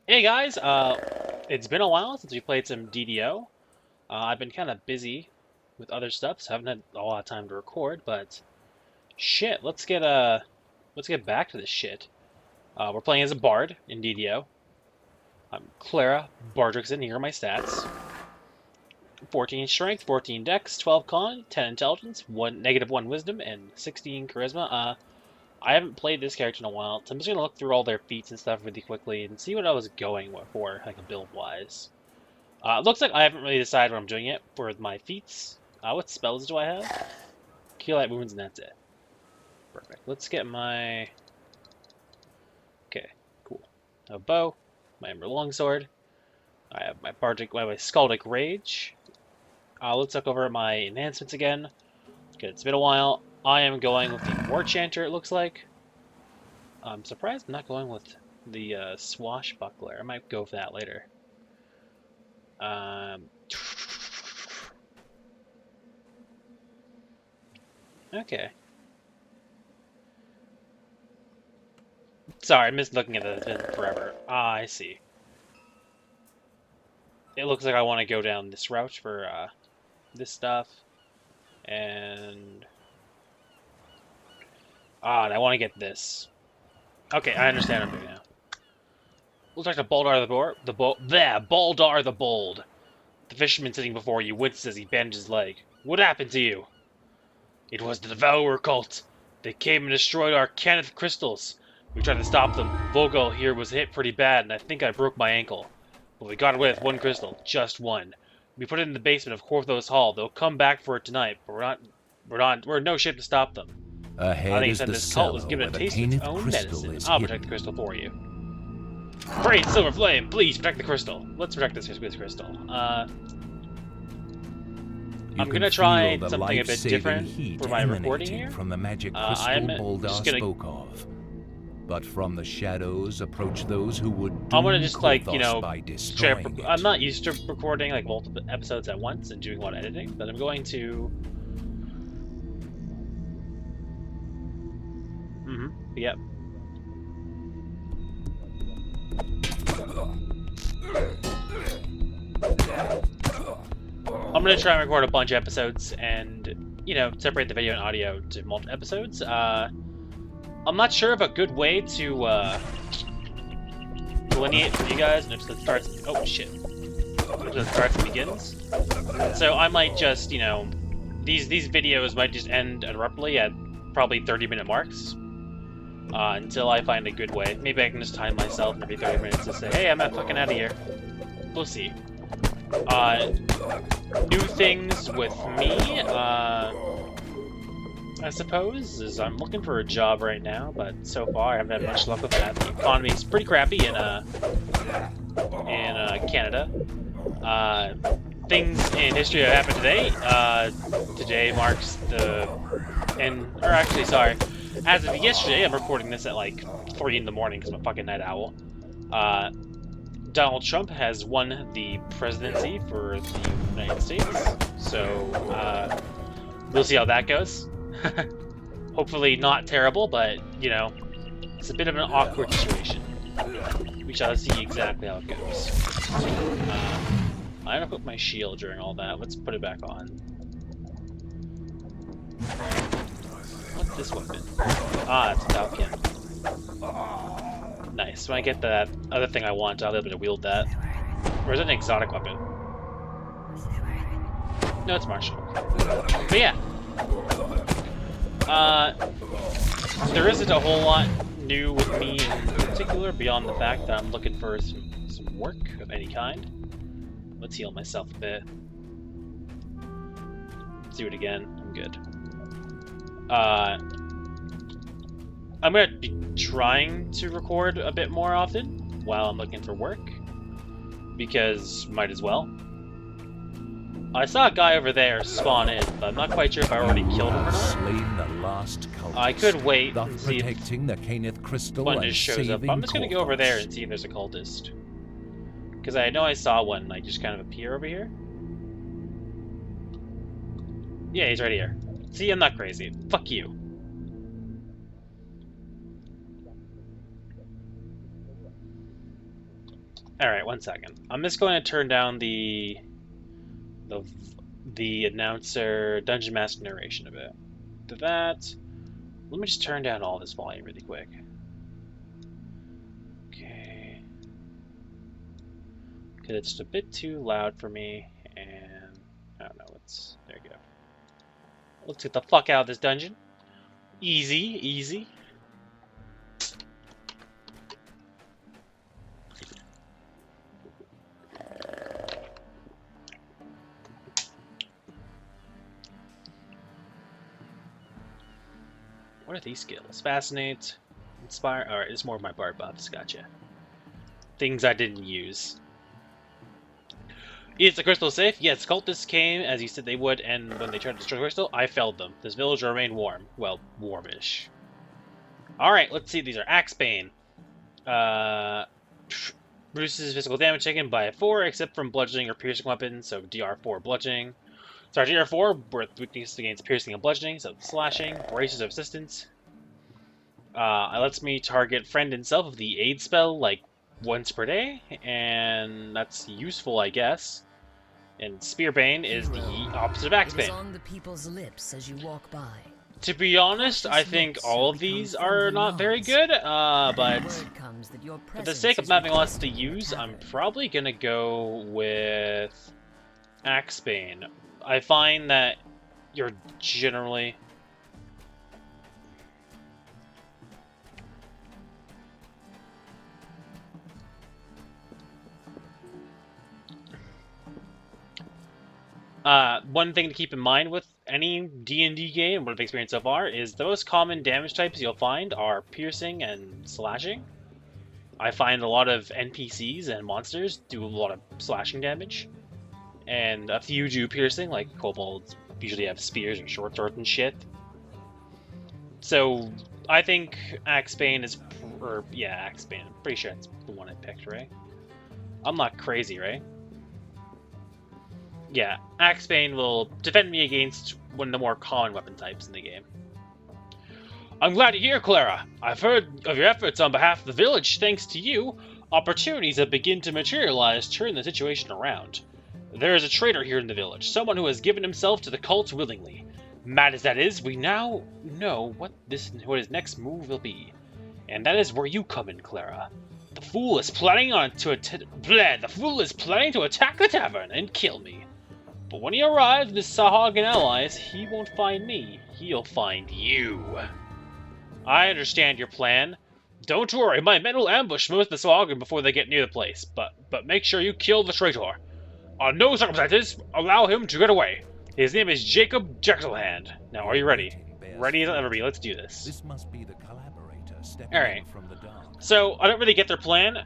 Hey guys, it's been a while since we played some DDO. I've been kind of busy with other stuff, so I haven't had a lot of time to record. But shit, let's get back to this shit. We're playing as a bard in DDO. I'm Clara Bardrickson. Here are my stats: 14 strength, 14 dex, 12 con, 10 intelligence, -1 wisdom, and 16 charisma. I haven't played this character in a while, so I'm just gonna look through all their feats and stuff really quickly and see what I was going for, like a build wise. Looks like I haven't really decided what I'm doing yet for my feats. What spells do I have? Cure Light Wounds, and that's it. Perfect. Let's get my... Okay, cool. I have a bow, my Ember Longsword. I have my Scaldic Rage. Let's look over at my enhancements again. Okay, it's been a while. I am going with the War Chanter, it looks like. I'm surprised I'm not going with the Swashbuckler. I might go for that later. Okay. Sorry, I missed looking at it. It's been forever. Ah, I see. It looks like I want to go down this route for this stuff. And... and I want to get this. Okay, I understand what I'm doing now. Looks like the Baldar Baldar the Bold. The fisherman sitting before you winces as he bends his leg. What happened to you? It was the Devourer cult. They came and destroyed our Kenneth crystals. We tried to stop them. Vogel here was hit pretty bad, and I think I broke my ankle. But we got away with one crystal, just one. We put it in the basement of Korthos Hall. They'll come back for it tonight, but we're in no shape to stop them. I think it said this cult was given a taste of its own medicine. I'll protect the crystal for you. Great Silver Flame, please protect the crystal. Let's protect this crystal. I'm gonna try something a bit different for my recording here. From the magic crystal Baldar spoke of. But from the shadows approach those who would I'm gonna just I'm not used to recording like multiple episodes at once and doing a lot of editing, but I'm going to yep. I'm gonna try and record a bunch of episodes and, separate the video and audio to multiple episodes. I'm not sure of a good way to delineate for you guys and if it starts. Oh shit! If it starts and begins. So I might just, these videos might just end abruptly at probably 30-minute marks until I find a good way. Maybe I can just time myself every 30 minutes to say, "Hey, I'm not fucking out of here." We'll see. New things with me, I suppose, is I'm looking for a job right now, but so far I haven't had much luck with that. The economy is pretty crappy in Canada. Things in history that happened today. Today marks the as of yesterday, I'm recording this at like 3 in the morning because I'm a fucking night owl. Donald Trump has won the presidency for the United States, so we'll see how that goes. Hopefully not terrible, but, it's a bit of an awkward situation. We shall see exactly how it goes. I'm gonna put my shield during all that. Let's put it back on. What's this weapon? It's a Falcon. Nice. When I get that other thing I want, I'll be able to wield that. Or is it an exotic weapon? No, it's martial. But yeah. There isn't a whole lot new with me in particular, beyond the fact that I'm looking for some work of any kind. Let's heal myself a bit. Let's do it again. I'm good. I'm gonna be trying to record a bit more often while I'm looking for work, because might as well. I saw a guy over there spawn in, but I'm not quite sure if I already killed him or not. I could wait and see if one just shows up. I'm just gonna go over there and see if there's a cultist, because I know I saw one like just kind of appear over here. Yeah, he's right here. See, I'm not crazy. Fuck you. All right, 1 second. I'm just going to turn down the announcer dungeon master narration a bit. To that, let me just turn down all this volume really quick. Okay, because it's just a bit too loud for me, and I don't know. There you go. Let's get the fuck out of this dungeon. Easy, easy. What are these skills? Fascinate, inspire. Alright, it's more of my bard buffs. Gotcha. Things I didn't use. Is the crystal safe? Yes, cultists came as you said they would, and when they tried to destroy the crystal, I felled them. This village will remain warm. Well, warmish. Alright, let's see. These are Axebane. Reduces physical damage taken by 4, except from bludgeoning or piercing weapons, so DR4 bludgeoning. Sorry, DR4, worth weakness against piercing and bludgeoning, so slashing, braces of assistance. It lets me target friend and self with the aid spell, like, once per day, and that's useful, I guess. And Spearbane is the opposite of Axebane. On the people's lips as you walk by. To be honest, I think all of these are not very good, but for the sake of having lots to use, I'm probably gonna go with Axebane. I find that you're generally... one thing to keep in mind with any D&D game, what I've experienced so far, is the most common damage types you'll find are piercing and slashing. I find a lot of NPCs and monsters do a lot of slashing damage. And a few do piercing, like kobolds usually have spears or short swords and shit. So, I think Axebane is... yeah, Axebane. I'm pretty sure that's the one I picked, right? I'm not crazy, right? Yeah, Axebane will defend me against one of the more common weapon types in the game. I'm glad you're here, Clara. I've heard of your efforts on behalf of the village. Thanks to you, opportunities have begun to materialize to turn the situation around. There is a traitor here in the village, someone who has given himself to the cult willingly. Mad as that is, we now know what his next move will be. And that is where you come in, Clara. The fool is planning to attack the tavern and kill me. But when he arrives with his Sahag and allies, he won't find me. He'll find you. I understand your plan. Don't worry, my men will ambush most of the Sahagin before they get near the place. But make sure you kill the traitor. On no circumstances, allow him to get away. His name is Jacob Jexelhand. Now, are you ready? Ready as I'll ever be. Let's do this. This must be the collaborator stepping Alright. from the dark. So, I don't really get their plan.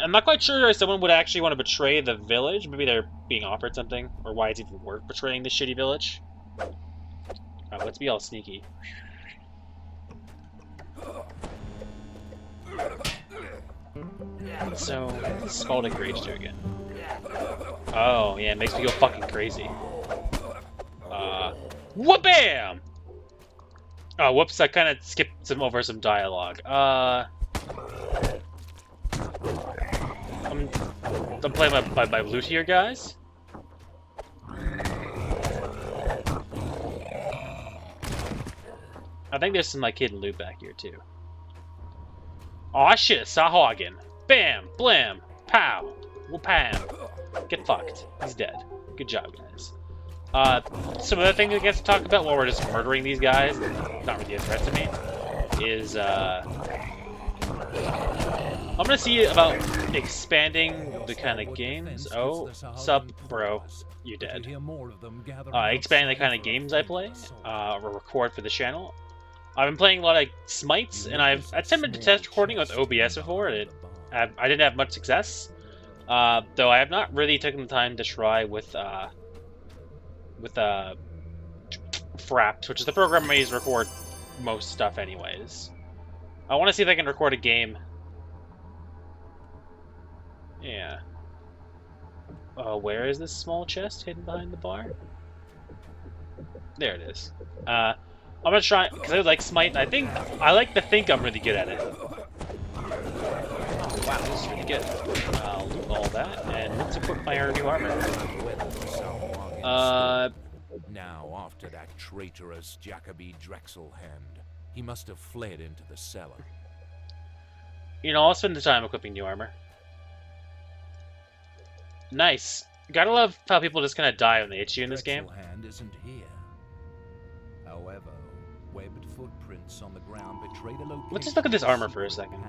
I'm not quite sure if someone would actually want to betray the village. Maybe they're being offered something. Or why it's even worth betraying this shitty village. Alright, let's be all sneaky. So, what's Scalding Rage do again? Oh, yeah, it makes me go fucking crazy. Whoop-bam! Oh, whoops, I kind of skipped over some dialogue. I'm playing my loot here, guys. I think there's some, like, hidden loot back here, too. Aw, shit, Sahagin. Bam! Blam! Pow! Whoopam! Get fucked. He's dead. Good job, guys. Some other things I guess to talk about while we're just murdering these guys, not really a threat to me, is, I'm gonna see about expanding the kind of games. Oh, sup, bro. You're dead. Expanding the kind of games I play, or record for the channel. I've been playing a lot of Smites, and I've attempted to test recording with OBS before. I didn't have much success. Though I have not really taken the time to try with Frapped, which is the program I use to record most stuff anyways. I want to see if I can record a game. Yeah. Where is this small chest hidden behind the bar? There it is. I'm gonna try, because I like Smite, and I like to think I'm really good at it. Oh, wow, this is really good. I'll loot all that, and let's equip my new armor. Now, after that traitorous Jacoby Drexelhand, he must have fled into the cellar. You know, I'll spend the time equipping new armor. Nice. Gotta love how people just kind of die when they hit you in this game. Drexelhand isn't here. However, webbed footprints on the ground betray the location. Let's just look at this armor for a second.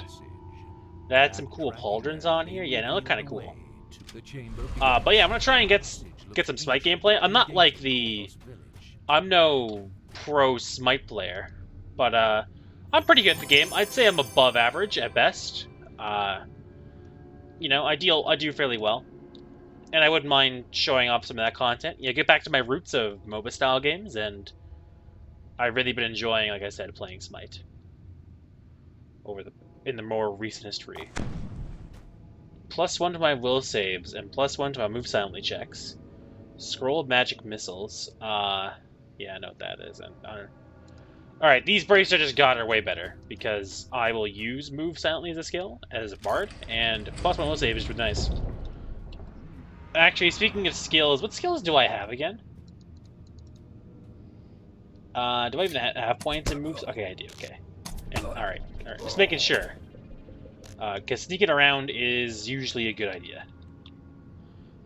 They had some cool pauldrons on here. Yeah, they look kind of cool. But yeah, I'm gonna try and get some Smite gameplay. I'm not like I'm no pro Smite player, but I'm pretty good at the game. I'd say I'm above average at best. You know, I do fairly well, and I wouldn't mind showing off some of that content. Yeah, get back to my roots of MOBA style games, and I've really been enjoying, like I said, playing Smite in the more recent history. +1 to my will saves and +1 to my move silently checks. Scroll of magic missiles. Yeah, I know what that is. Alright, these bracer just got are way better because I will use move silently as a skill as a bard, and +1 will save is pretty nice. Actually, speaking of skills, what skills do I have again? Do I even have points in moves? Okay, I do. Okay. And alright, just making sure. Because sneaking around is usually a good idea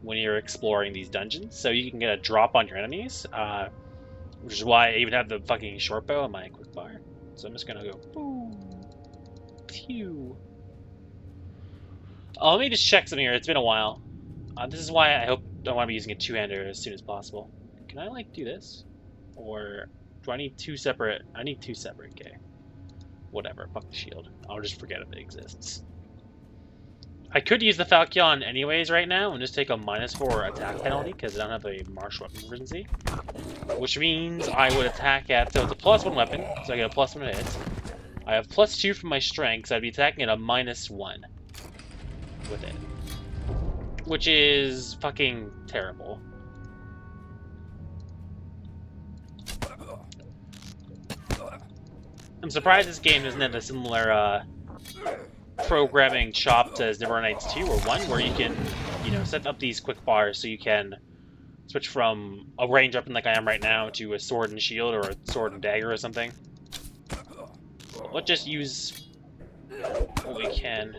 when you're exploring these dungeons, so you can get a drop on your enemies, which is why I even have the fucking short bow on my quick bar. So I'm just gonna go boom, pew. Oh, let me just check something here. It's been a while. This is why I want to be using a two-hander as soon as possible. Can I like do this, or do I need two separate? I need two separate. Okay. Whatever, fuck the shield. I'll just forget if it exists. I could use the Falchion anyways right now and just take a -4 attack penalty because I don't have a martial weapon emergency. Which means I would attack at, so it's a +1 weapon, so I get a +1 hit. I have +2 from my strength, so I'd be attacking at a -1 with it. Which is fucking terrible. I'm surprised this game doesn't have a similar programming chopped as Neverwinter Nights 2 or 1, where you can, you know, set up these quick bars so you can switch from a range weapon like I am right now to a sword and shield or a sword and dagger or something. Let's just use what we can.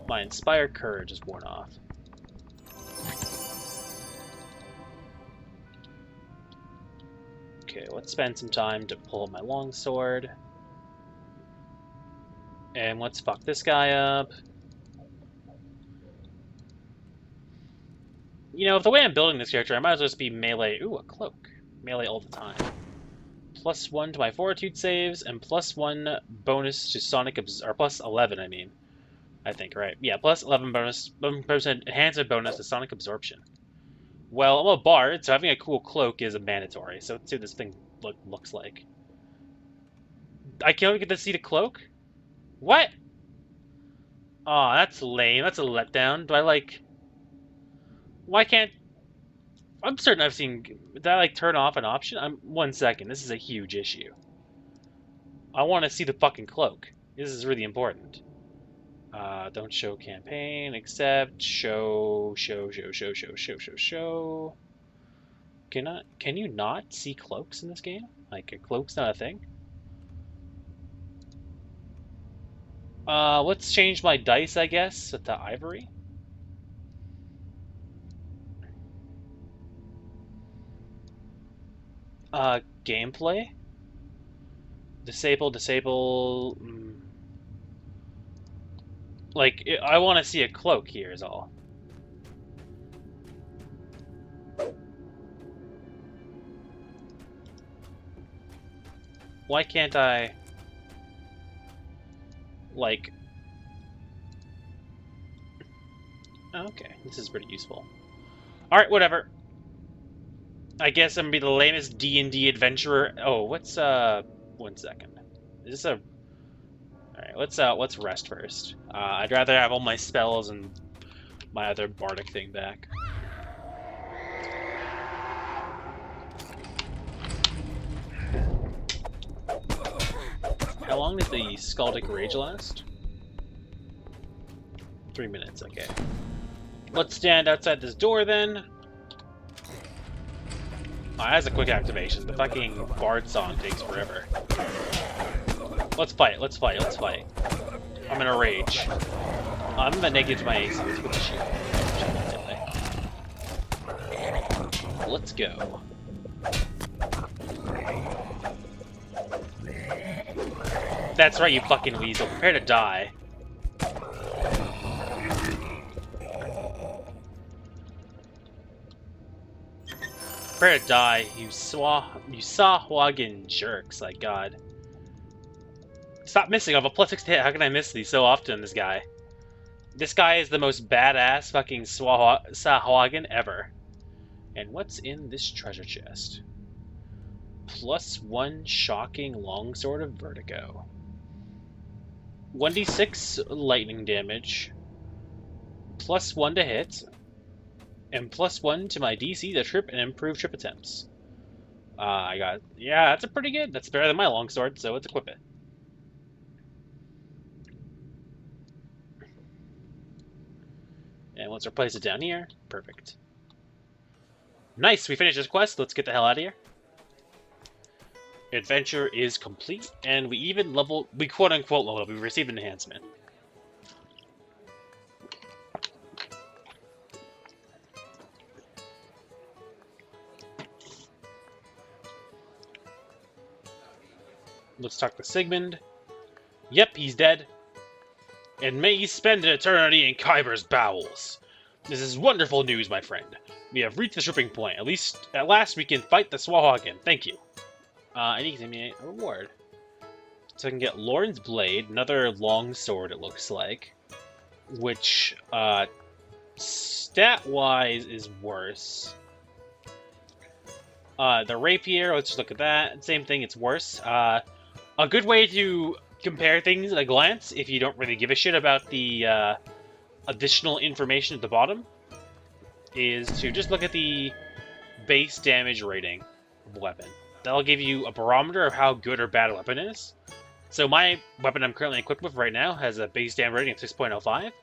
My inspired courage is worn off. Okay, let's spend some time to pull my longsword. And let's fuck this guy up. You know, if the way I'm building this character, I might as well just be melee. Ooh, a cloak. Melee all the time. +1 to my fortitude saves, and +1 bonus to sonic or +11, I mean. I think, right? Yeah, +11 bonus, 11% enhancement bonus to sonic absorption. Well, I'm a bard, so having a cool cloak is a mandatory. So let's see what this thing looks like. I can't get to see the cloak? What? Oh, that's lame. That's a letdown. Do I like... Why can't... I'm certain I've seen... Did I like turn off an option? 1 second. This is a huge issue. I want to see the fucking cloak. This is really important. Don't show campaign, except show. Can you not see cloaks in this game? Like, a cloak's not a thing? Let's change my dice, I guess, to ivory. Gameplay. Disable. Like, I want to see a cloak here is all. Why can't I, like... Okay, this is pretty useful. Alright, whatever. I guess I'm gonna be the lamest D&D adventurer. Oh, what's, 1 second. Is this a... Alright, let's rest first. I'd rather have all my spells and my other bardic thing back. How long does the Scaldic Rage last? 3 minutes, okay. Let's stand outside this door then. Oh, that's a quick activation. The fucking Bard song takes forever. Let's fight, let's fight, let's fight. I'm in a rage. I'm gonna negative my AC. Let's put the shield. Let's go. That's right, you fucking weasel. Prepare to die. Prepare to die, you Sahwagan jerks. Like, God. Stop missing. I have a +6 to hit. How can I miss these so often, this guy? This guy is the most badass fucking Sahwagan ever. And what's in this treasure chest? +1 shocking longsword of vertigo. 1d6 lightning damage. +1 to hit. And +1 to my DC to trip and improve trip attempts. Yeah, that's a pretty good. That's better than my longsword, so let's equip it. And let's replace it down here. Perfect. Nice, we finished this quest. Let's get the hell out of here. Adventure is complete, and we even we quote-unquote leveled up. We received an enhancement. Let's talk to Sigmund. Yep, he's dead. And may he spend an eternity in Kyber's bowels. This is wonderful news, my friend. We have reached the tripping point. At last we can fight the Swahagan. Thank you. I need to give me a reward. So I can get Lauren's Blade, another long sword it looks like. Which, stat-wise is worse. The Rapier, let's just look at that. Same thing, it's worse. A good way to compare things at a glance, if you don't really give a shit about the additional information at the bottom, is to just look at the base damage rating of a weapon. That'll give you a barometer of how good or bad a weapon is. So my weapon I'm currently equipped with right now has a base damage rating of 6.05,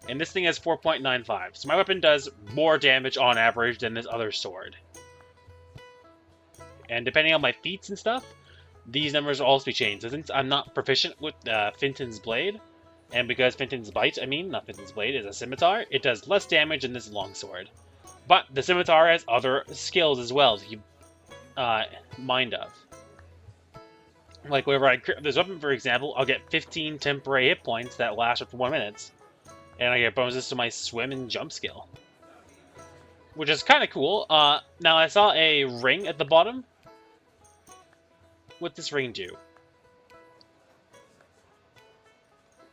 and this thing has 4.95. So my weapon does more damage on average than this other sword. And depending on my feats and stuff, these numbers will also be changed. So since I'm not proficient with Finton's Blade, and because Finton's Bite, not Finton's Blade, is a scimitar, it does less damage than this longsword. But the scimitar has other skills as well to keep mind of. Like whenever I crit this weapon, for example, I'll get 15 temporary hit points that last for 1 minute. And I get bonuses to my swim and jump skill. Which is kind of cool. Now I saw a ring at the bottom. What's this ring do?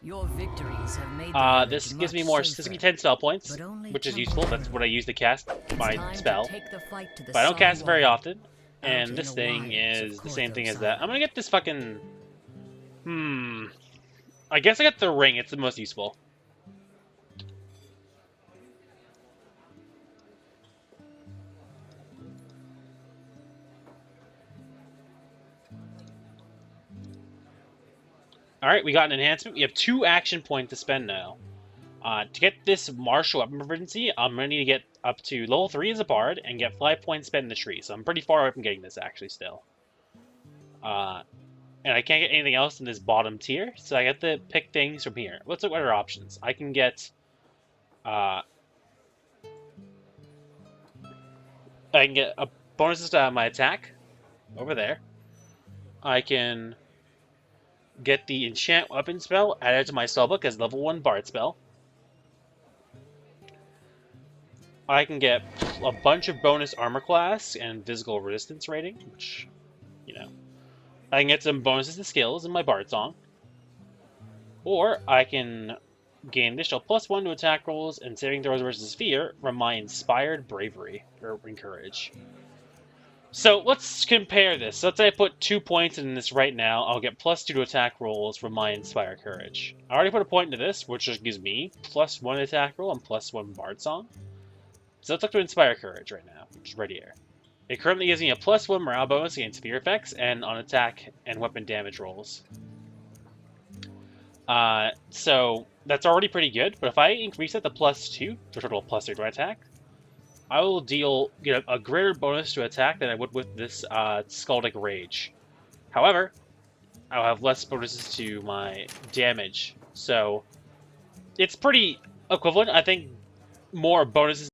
Your victories have made this gives me more. This gives me 10 spell points, which is useful. That's what I use to cast my spell. But I don't cast it very often. And this thing is the same thing as that. I'm gonna get this fucking... I guess I got the ring. It's the most useful. Alright, we got an enhancement. We have 2 action points to spend now. To get this martial weapon proficiency, I'm going to need to get up to level 3 as a bard and get 5 points spent in the tree. So I'm pretty far away from getting this, actually, still. And I can't get anything else in this bottom tier, so I have to pick things from here. Let's look at our options. I can get... a bonuses to my attack over there. I can get the enchant weapon spell added to my spellbook as level 1 bard spell. I can get a bunch of bonus armor class and physical resistance rating, which, you know. I can get some bonuses to skills in my bard song. Or I can gain additional +1 to attack rolls and saving throws versus fear from my inspired bravery or courage. So let's compare this. So let's say I put 2 points in this right now. I'll get +2 to attack rolls from my Inspire Courage. I already put a point into this, which just gives me +1 attack roll and +1 Bard Song. So let's look to Inspire Courage right now, which is right here. It currently gives me a +1 morale bonus against fear effects and on attack and weapon damage rolls. So that's already pretty good, but if I increase it to +2 for total +3 to my attack, I will get a greater bonus to attack than I would with this Scaldic Rage. However, I'll have less bonuses to my damage, so it's pretty equivalent. I think more bonuses